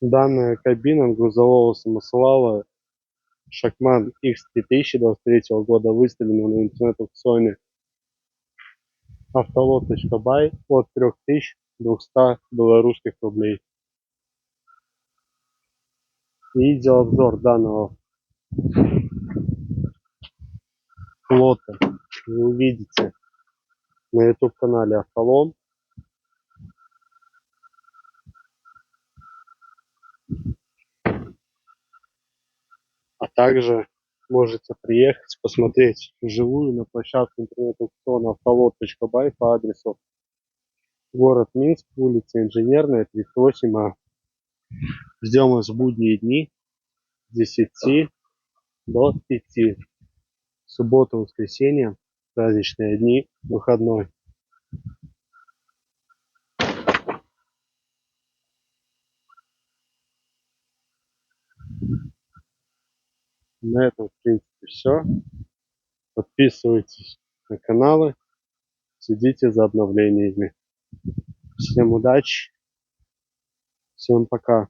Данная кабина грузового самосвала «Шакман X3000» 23 года выставлена на интернет-аукционе Автолот.бай от 3200 белорусских рублей. Видеообзор данного лота вы увидите на YouTube-канале Автолом. А также можете приехать посмотреть вживую на площадку интернет-аукциона Автолот.бай по адресу город Минск, улица Инженерная, 38А. Ждем вас в будние дни с 10 до 5. Суббота, воскресенье, праздничные дни, выходной. На этом, в принципе, все. Подписывайтесь на каналы, следите за обновлениями. Всем удачи, всем пока.